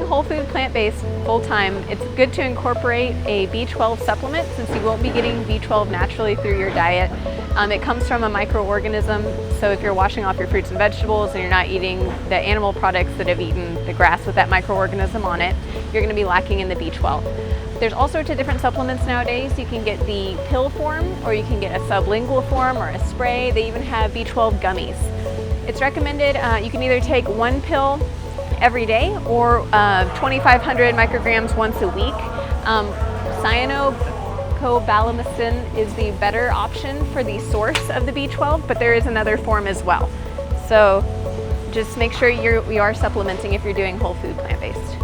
whole food plant-based full-time, it's good to incorporate a B12 supplement since you won't be getting B12 naturally through your diet. It comes from a microorganism, so if you're washing off your fruits and vegetables and you're not eating the animal products that have eaten the grass with that microorganism on it, you're going to be lacking in the B12. There's all sorts of different supplements nowadays. You can get the pill form, or you can get a sublingual form or a spray. They even have B12 gummies. It's recommended you can either take one pill every day or 2,500 micrograms once a week. Cyanocobalamin is the better option for the source of the B12, but there is another form as well. So just make sure you are supplementing if you're doing whole food plant-based.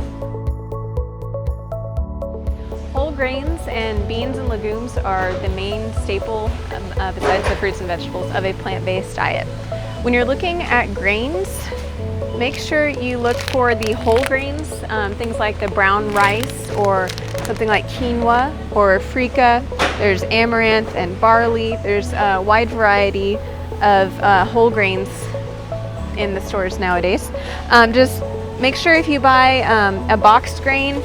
Whole grains and beans and legumes are the main staple, besides the fruits and vegetables, of a plant-based diet. When you're looking at grains, make sure you look for the whole grains, things like the brown rice or something like quinoa or freekeh. There's amaranth and barley. There's a wide variety of whole grains in the stores nowadays. Just make sure if you buy a boxed grain,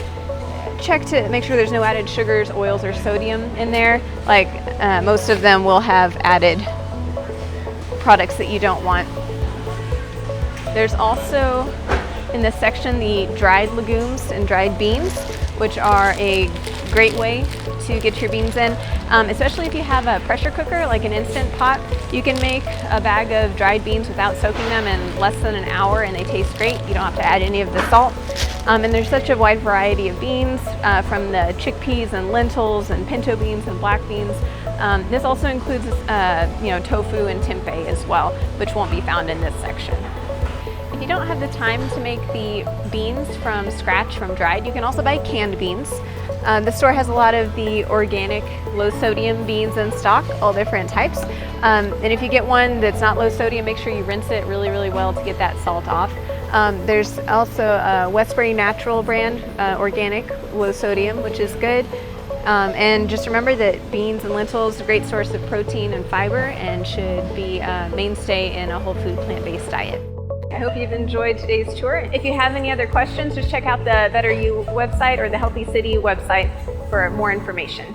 check to make sure there's no added sugars, oils, or sodium in there. Like most of them will have added products that you don't want. There's also in this section the dried legumes and dried beans, which are a great way to get your beans in, especially if you have a pressure cooker, like an Instant Pot. You can make a bag of dried beans without soaking them in less than an hour, and they taste great. You don't have to add any of the salt. And there's such a wide variety of beans, from the chickpeas and lentils and pinto beans and black beans. This also includes tofu and tempeh as well, which won't be found in this section. If you don't have the time to make the beans from scratch from dried, you can also buy canned beans. The store has a lot of the organic low sodium beans in stock, all different types. And if you get one that's not low sodium, make sure you rinse it really, really well to get that salt off. There's also a Westbury Natural brand, organic, low sodium, which is good. And just remember that beans and lentils are a great source of protein and fiber and should be a mainstay in a whole food plant-based diet. I hope you've enjoyed today's tour. If you have any other questions, just check out the Better You website or the Healthy City website for more information.